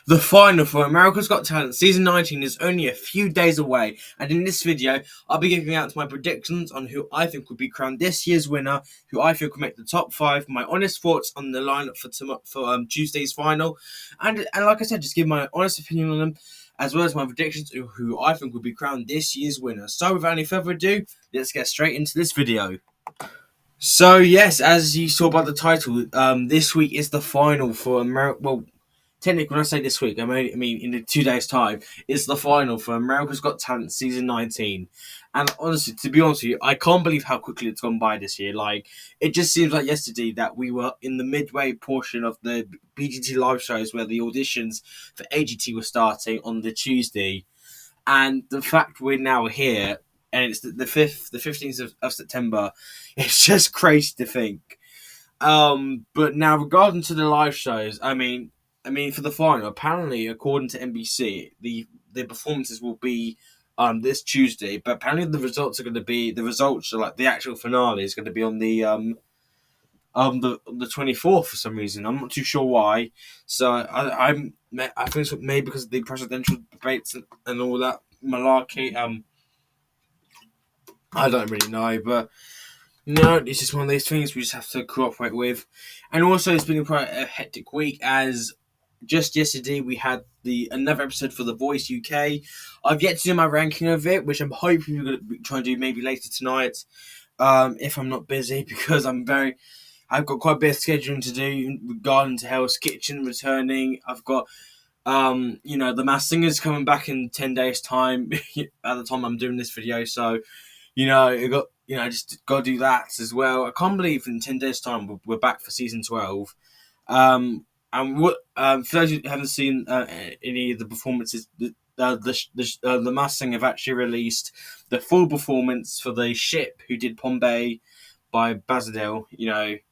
The final for America's Got Talent Season 19 is only a few days away, and in this video, I'll be giving out my predictions on who I think will be crowned this year's winner, who I think will make the top 5, my honest thoughts on the lineup for Tuesday's final, and like I said, just give my honest opinion on them, as well as my predictions of who I think will be crowned this year's winner. So without any further ado, let's get straight into this video. So yes, as you saw by the title, this week is the final for America. Well, technically, when I say this week, I mean in 2 days' time, it's the final for America's Got Talent Season 19. And honestly, to be honest with you, I can't believe how quickly it's gone by this year. Like, it just seems like yesterday that we were in the midway portion of the BGT live shows where the auditions for AGT were starting on the Tuesday. And the fact we're now here, and it's the 15th of September, it's just crazy to think. But now, regarding to the live shows, I mean, for the final, apparently, according to NBC, the performances will be this Tuesday. But apparently, the results are like the actual finale is going to be on the 24th for some reason. I'm not too sure why. So I think it's maybe because of the presidential debates and all that malarkey. I don't really know, but no, it's just one of those things we just have to cooperate with. And also, it's been quite a hectic week, as just yesterday we had another episode for The Voice UK. I've yet to do my ranking of it, which I'm hoping we're going to try and do maybe later tonight, if I'm not busy, because I've got quite a bit of scheduling to do regarding to Hell's Kitchen returning. I've got The Masked Singer's coming back in 10 days' time at the time I'm doing this video, so just got to do that as well. I can't believe in 10 days' time we're back for season 12. And for those who haven't seen any of the performances, the Masked Singer have actually released the full performance for the Ship, who did Bombay by Bazadil.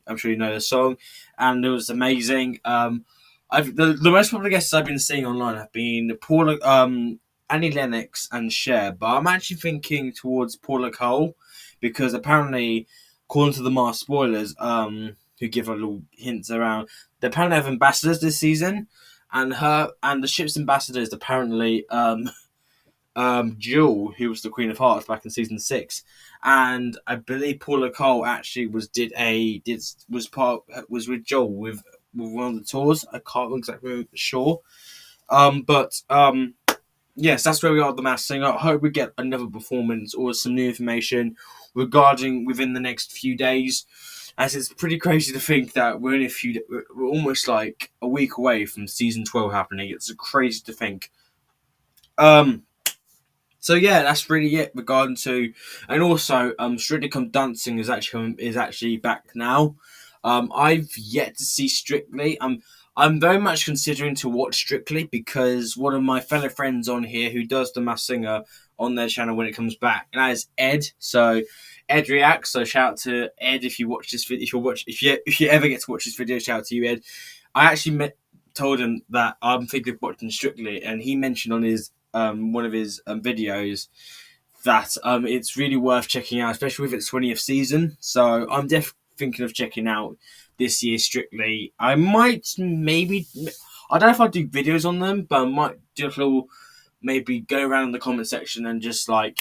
I'm sure you know the song, and it was amazing. The most popular guests I've been seeing online have been Paula, Annie Lennox and Cher, but I'm actually thinking towards Paula Cole, because apparently, according to the Mars spoilers, who give a little hints around, they apparently have ambassadors this season, and the Ship's ambassador is apparently Jewel, who was the Queen of Hearts back in season 6, and I believe Paula Cole actually was with Joel with one of the tours. I can't exactly remember sure, but yes, that's where we are at The Masked Singer. I hope we get another performance or some new information regarding within the next few days, as it's pretty crazy to think that we're almost like a week away from season 12 happening. It's crazy to think. So yeah, that's really it regarding to, and also Strictly Come Dancing is actually back now. I've yet to see Strictly. I'm very much considering to watch Strictly, because one of my fellow friends on here who does The Masked Singer on their channel when it comes back, and that is Ed. So Ed reacts. So shout out to Ed if you watch this video. If you ever get to watch this video, shout out to you, Ed. I actually told him that I'm thinking of watching Strictly, and he mentioned on his one of his videos that it's really worth checking out, especially with its 20th season. So I'm definitely thinking of checking out this year Strictly. I might I don't know if I'll do videos on them, but I might do a little, maybe go around in the comment section and just but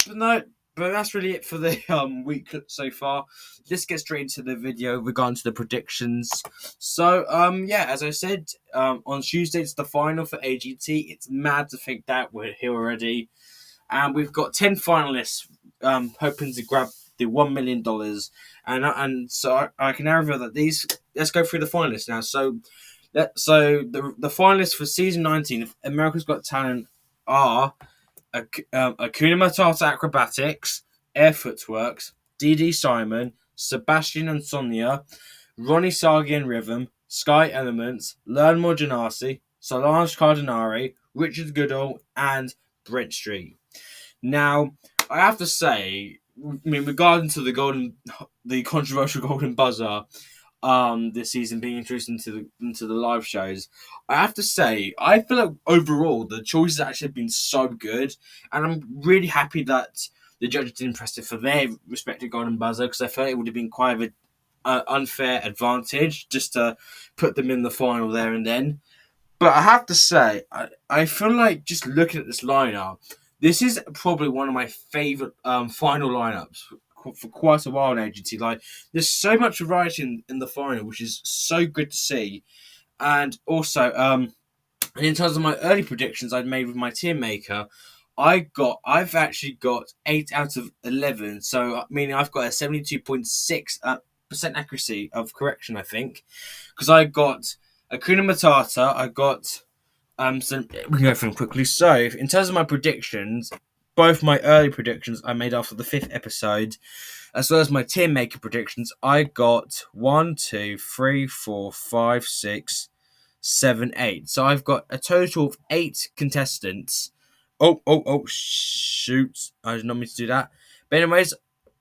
no. But that's really it for the week so far. Let's get straight into the video regarding to the predictions. So as I said, on Tuesday it's the final for AGT. It's mad to think that we're here already, and we've got 10 finalists hoping to grab the $1 million. And so I can now reveal that these. Let's go through the finalists now. So the finalists for season 19 of America's Got Talent are Akuna Matata Acrobatics, Air Footworks, DD Simon, Sebastian and Sonia, Ronnie Sagi and Rhythm, Sky Elements, Learn More Janasi, Solange Cardinari, Richard Goodall, and Brent Street. Now, I have to say, regarding to the controversial golden buzzer, this season being introduced into the live shows, I have to say, I feel like overall the choices actually have been so good, and I'm really happy that the judges didn't press it for their respective golden buzzer, because I felt it would have been quite unfair advantage just to put them in the final there and then. But I have to say, I feel like just looking at this lineup, this is probably one of my favorite final lineups for quite a while now. GT, like there's so much variety in the final, which is so good to see. And also, and in terms of my early predictions I'd made with my team maker, I've actually got 8 out of 11. So meaning I've got a 72.6 percent accuracy of correction, I think, because I got Akuna Matata. I got so we can go through them quickly. So in terms of my predictions, both my early predictions I made after the 5th episode, as well as my team maker predictions, I got 1, 2, 3, 4, 5, 6, 7, 8. So I've got a total of 8 contestants. Shoot! I did not mean to do that. But anyways,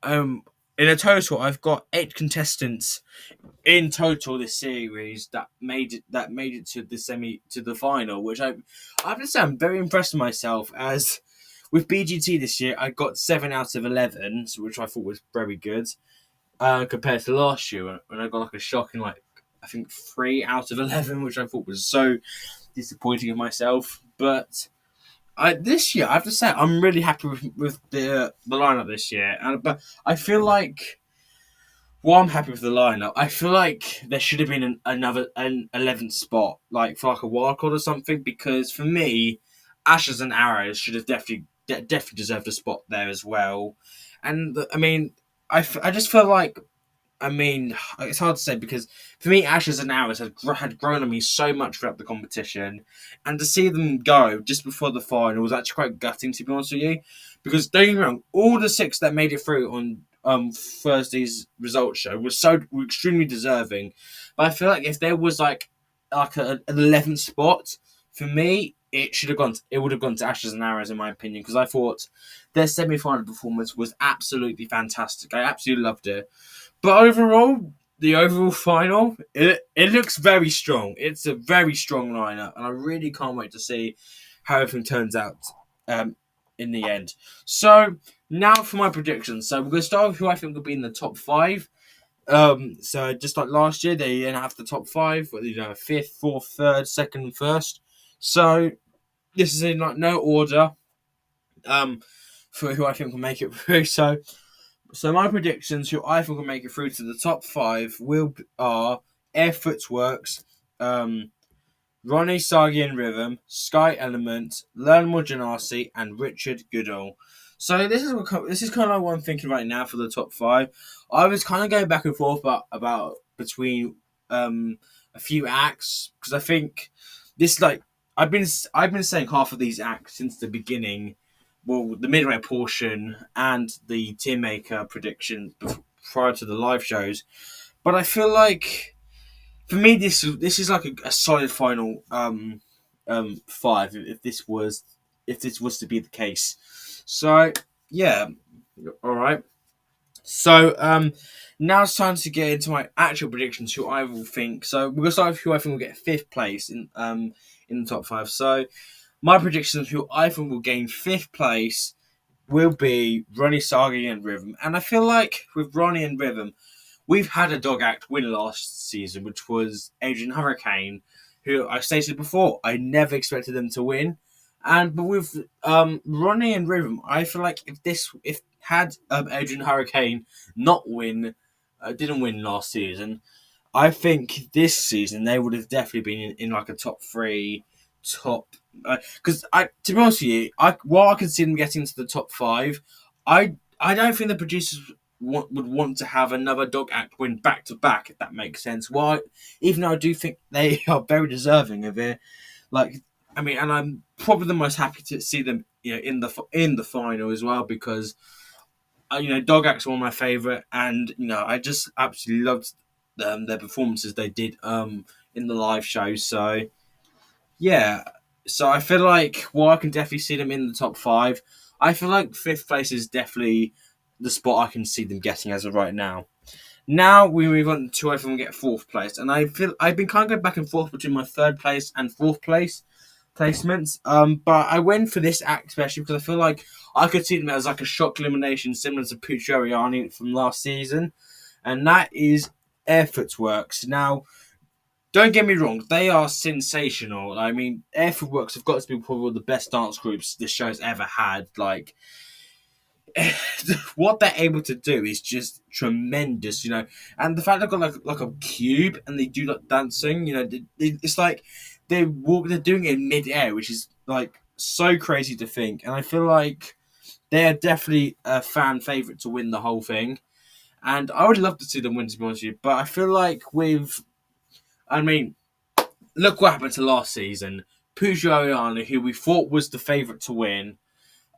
in a total, I've got 8 contestants in total this series that made it to the final, which I have to say I'm very impressed with myself. As with BGT this year, I got 7 out of 11, which I thought was very good compared to last year when I got like a shocking I think 3 out of 11, which I thought was so disappointing of myself. But this year I have to say I'm really happy with the lineup this year, but I feel like. Well, I'm happy with the lineup. I feel like there should have been an 11th spot, like for like a wildcard or something. Because for me, Ashes and Arrows should have definitely deserved a spot there as well. And I mean, I just feel like it's hard to say because for me, Ashes and Arrows had grown on me so much throughout the competition, and to see them go just before the final was actually quite gutting, to be honest with you. Because don't get me wrong, all the 6 that made it through on Thursday's results show were extremely deserving. But I feel like if there was an 11th spot for me, it would have gone to Ashes and Arrows in my opinion, because I thought their semi-final performance was absolutely fantastic. I absolutely loved it. But overall, the overall final, it looks very strong. It's a very strong lineup, and I really can't wait to see how everything turns out in the end. So now for my predictions. So we're going to start with who I think will be in the top 5. So just like last year, they didn't have the top 5, but 5th, 4th, 3rd, 2nd, and 1st. So this is in no order. For who I think will make it through. So my predictions, who I think will make it through to the top 5, are Air Footworks, Ronnie Sagi and Rhythm, Sky Element, Learnmore Janasi, and Richard Goodall. So this is kind of what I'm thinking right now for the top 5. I was kind of going back and forth about between a few acts, because I think this I've been saying half of these acts since the beginning. Well, the midway portion and the team maker prediction prior to the live shows, but I feel like for me this is like a solid final 5 if this was to be the case. So yeah, all right. So now it's time to get into my actual predictions. Who I will think. So we're gonna start with who I think will get 5th place in the top 5. So my predictions, who I think will gain 5th place, will be Ronnie Sagi and Rhythm. And I feel like with Ronnie and Rhythm, we've had a dog act win last season, which was Adrian Hurricane, who I stated before, I never expected them to win. But with Ronnie and Rhythm, I feel like if had Adrian Hurricane didn't win last season, I think this season they would have definitely been in like a top 3, because to be honest with you, while I can see them getting to the top 5, I don't think the producers would want to have another dog act win back to back, if that makes sense. Why? Even though I do think they are very deserving of it. And I'm probably the most happy to see them, in the final as well, because dog acts are one of my favorite, and I just absolutely loved their performances they did in the live show. So yeah. So I feel like I can definitely see them in the top 5. I feel like 5th place is definitely the spot I can see them getting as of right now. Now we move on to everyone get 4th place, and I feel I've been kind of going back and forth between my 3rd place and 4th place placements. But I went for this act especially because I feel like I could see them as like a shock elimination similar to Pucci Ariani from last season, and that is Airfoot Works. Now, don't get me wrong, they are sensational. I mean, Airfoot Works have got to be probably one of the best dance groups this show's ever had. Like, what they're able to do is just tremendous, you know. And the fact they've got like a cube and they do like dancing, you know, it's like they're doing it in mid-air, which is like so crazy to think. And I feel like they're definitely a fan favorite to win the whole thing. And I would love to see them win, to be honest with you. But I feel like I mean, look what happened to last season. Peugeot Ayana, who we thought was the favourite to win,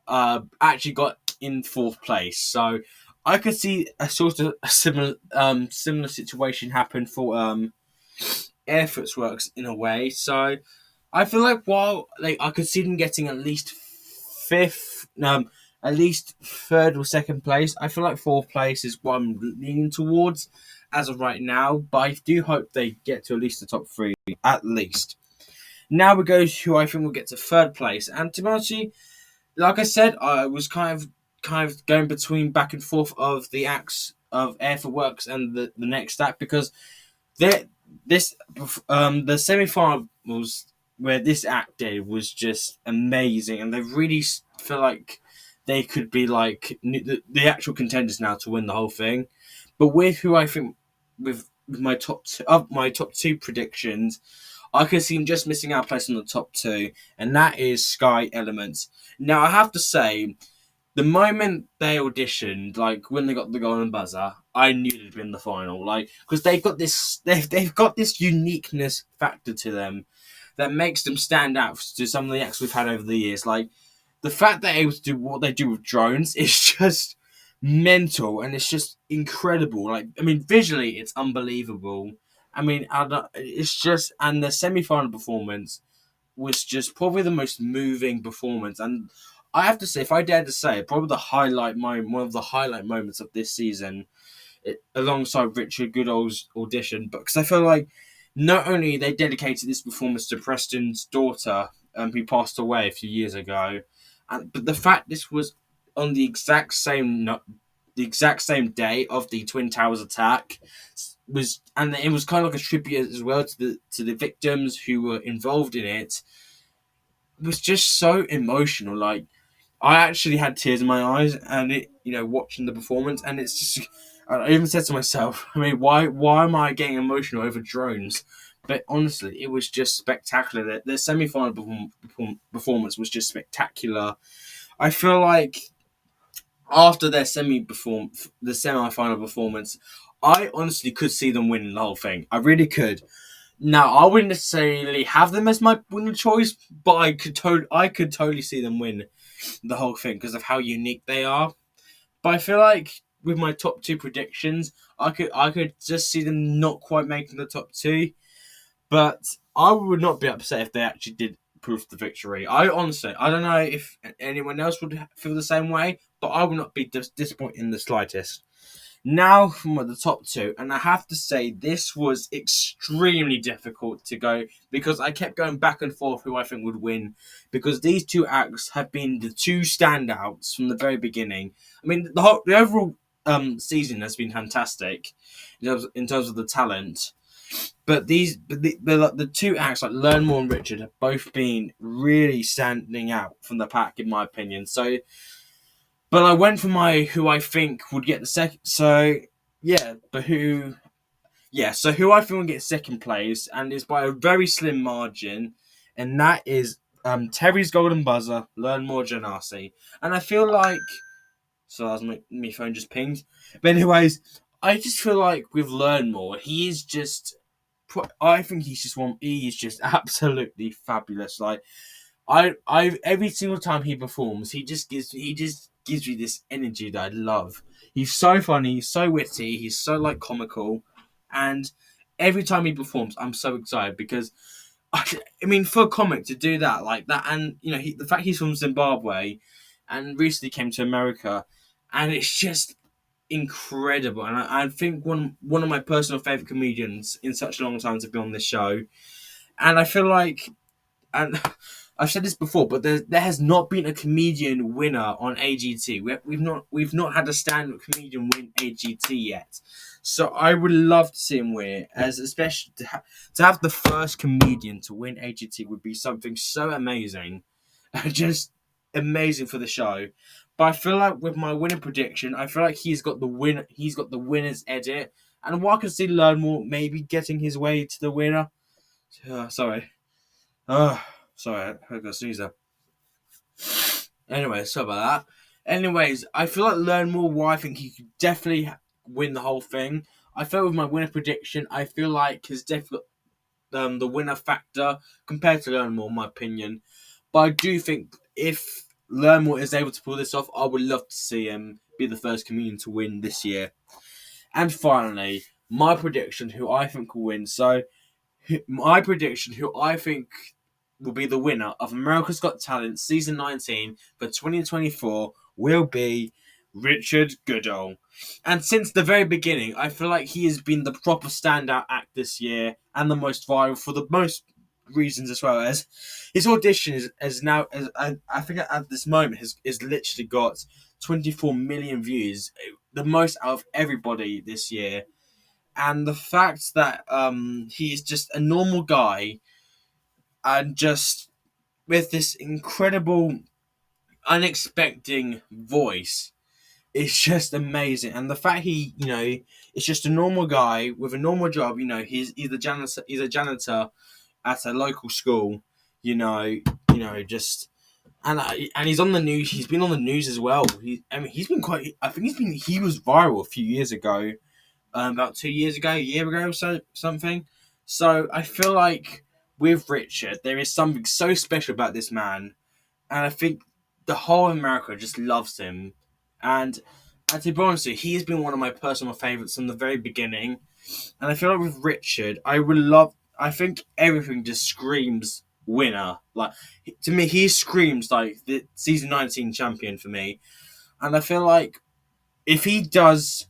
actually got in fourth place. So I could see a sort of a similar situation happen for Airfoot Works in a way. So I feel like while I could see them getting at least at least third or second place, I feel like fourth place is what I'm leaning towards as of right now. But I do hope they get to at least the top three, at least. Now we go to who I think will get to third place. And to be honest, like I said, I was kind of going between back and forth of the acts of Airfoot Works and the next act, because the semi-finals where this act did was just amazing, and they really feel like they could be like the actual contenders now to win the whole thing. But with who I think with my top two predictions, I can see him just missing out place on the top two, and that is Sky Elements. Now, I have to say, the moment they auditioned, like when they got the golden buzzer, I knew they'd win the final. Like, because they've got this uniqueness factor to them that makes them stand out to some of the acts we've had over the years. Like, the fact they're able to do what they do with drones is just mental, and it's just incredible. Like, I mean, visually, it's unbelievable. I mean, it's just, and the semi-final performance was just probably the most moving performance. And I have to say, if I dare to say, probably one of the highlight moments of this season, alongside Richard Goodall's audition. But because I feel like not only they dedicated this performance to Preston's daughter, who passed away a few years ago, but the fact this was on the exact same day of the Twin Towers attack and it was kind of like a tribute as well to the victims who were involved in it. It was just so emotional. Like, I actually had tears in my eyes, and watching the performance, and it's just, I even said to myself, I mean, why am I getting emotional over drones? But honestly, it was just spectacular. The semi-final performance was just spectacular. I feel like after their semi-final performance, I honestly could see them winning the whole thing. I really could. Now, I wouldn't necessarily have them as my winner choice, but I could totally see them win the whole thing because of how unique they are. But I feel like with my top two predictions, I could just see them not quite making the top two. But I would not be upset if they actually did prove the victory. I don't know if anyone else would feel the same way, but I would not be disappointed in the slightest. Now from the top two, and I have to say this was extremely difficult to go because I kept going back and forth who I think would win, because these two acts have been the two standouts from the very beginning. I mean, the overall season has been fantastic in terms of the talent. But the two acts like Learn More and Richard have both been really standing out from the pack in my opinion. So, but I went for who I think would get the second. So yeah, who I think will get second place, and is by a very slim margin, and that is Terry's Golden Buzzer, Learn More Janasi, and I feel like so that was my phone just pinged. But anyways, I just feel like with Learn More, he is just. I think he's just one. He is just absolutely fabulous. Like I every single time he performs, he just gives me this energy that I love. He's so funny, he's so witty, he's so like comical, and every time he performs, I'm so excited because I mean, for a comic to do that like that, and the fact he's from Zimbabwe, and recently came to America, and it's just incredible. And I think one of my personal favorite comedians in such a long time to be on this show. And I feel like and I've said this before, but there has not been a comedian winner on AGT. We've not had a stand-up comedian win AGT yet. So I would love to see him win it, as especially to have the first comedian to win AGT would be something so amazing, just amazing for the show. But I feel like with my winning prediction, I feel like he's got the win. He's got the winner's edit, and while I can see Learn More maybe getting his way to the winner. Sorry. Sorry, I got a sneezer. Anyway, sorry about that. Anyways, I feel like Learn More, why I think he could definitely win the whole thing. I feel with my winner prediction, I feel like he's definitely the winner factor compared to Learn More, in my opinion. But I do think if Learn More is able to pull this off, I would love to see him be the first comedian to win this year. And finally, my prediction, who I think will win. So, my prediction, who I think will be the winner of America's Got Talent Season 19 for 2024 will be Richard Goodall. And since the very beginning, I feel like he has been the proper standout act this year and the most viral for the most reasons, as well as his audition is now, as I think at this moment, is literally got 24 million views, the most out of everybody this year. And the fact that he's just a normal guy and just with this incredible, unexpected voice is just amazing. And the fact is just a normal guy with a normal job. He's a janitor at a local school. Just and he's on the news. He's been on the news as well. He's been quite. I think he was viral a few years ago, about 2 years ago, a year ago, or something. So I feel like with Richard, there is something so special about this man, and I think the whole America just loves him. And to be honest, he has been one of my personal favorites from the very beginning. And I feel like with Richard, I think everything just screams winner. Like to me, he screams like the season 19 champion for me. And I feel like if he does,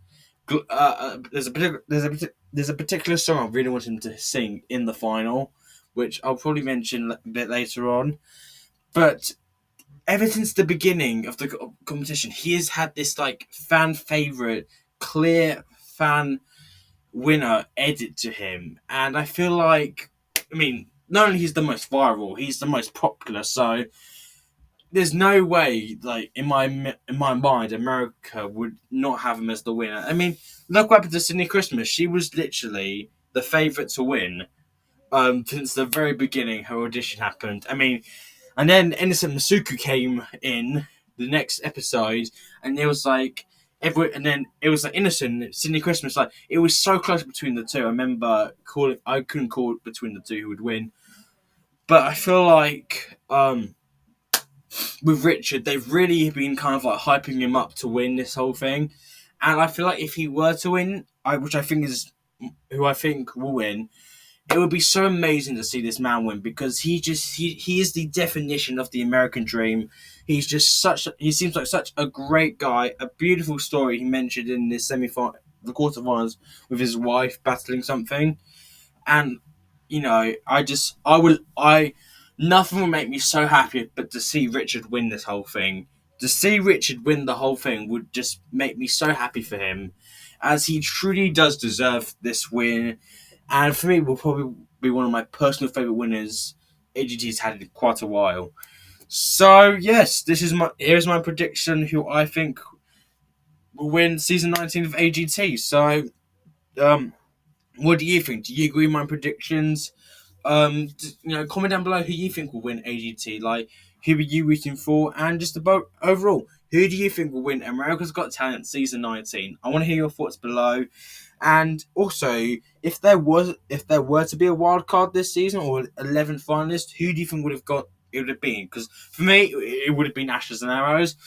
there's a particular song I really want him to sing in the final, which I'll probably mention a bit later on. But ever since the beginning of the competition, he has had this like fan favorite, clear fan winner edit to him, and I feel like, not only he's the most viral, he's the most popular. So there's no way, like in my mind, America would not have him as the winner. Look what happened to Sydney Christmas. She was literally the favorite to win. Since the very beginning, her audition happened. And then Innocent Masuku came in the next episode, and it was like Innocent, Sydney Christmas. Like it was so close between the two. I remember I couldn't call between the two who would win, but I feel like with Richard, they've really been kind of like hyping him up to win this whole thing, and I feel like if he were to win, which I think is who I think will win. It would be so amazing to see this man win because he is the definition of the American dream. He seems like such a great guy, a beautiful story he mentioned in this the quarterfinals with his wife battling something. And, nothing would make me so happy but to see Richard win this whole thing. To see Richard win the whole thing would just make me so happy for him, as he truly does deserve this win. And for me, will probably be one of my personal favourite winners AGT's had in quite a while. So yes, here's my prediction who I think will win season 19 of AGT. So, what do you think? Do you agree with my predictions? Comment down below who you think will win AGT. Like, who are you rooting for? And just about overall, who do you think will win America's Got Talent season 19? I want to hear your thoughts below. And also, if there were to be a wild card this season or 11th finalist, who do you think it would have been? Because for me, it would have been Ashes and Arrows.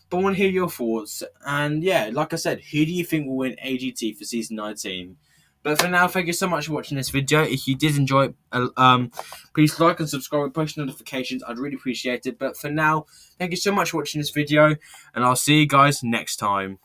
But I want to hear your thoughts. And yeah, like I said, who do you think will win AGT for season 19? But for now, thank you so much for watching this video. If you did enjoy it, please like and subscribe and push notifications. I'd really appreciate it. But for now, thank you so much for watching this video, and I'll see you guys next time.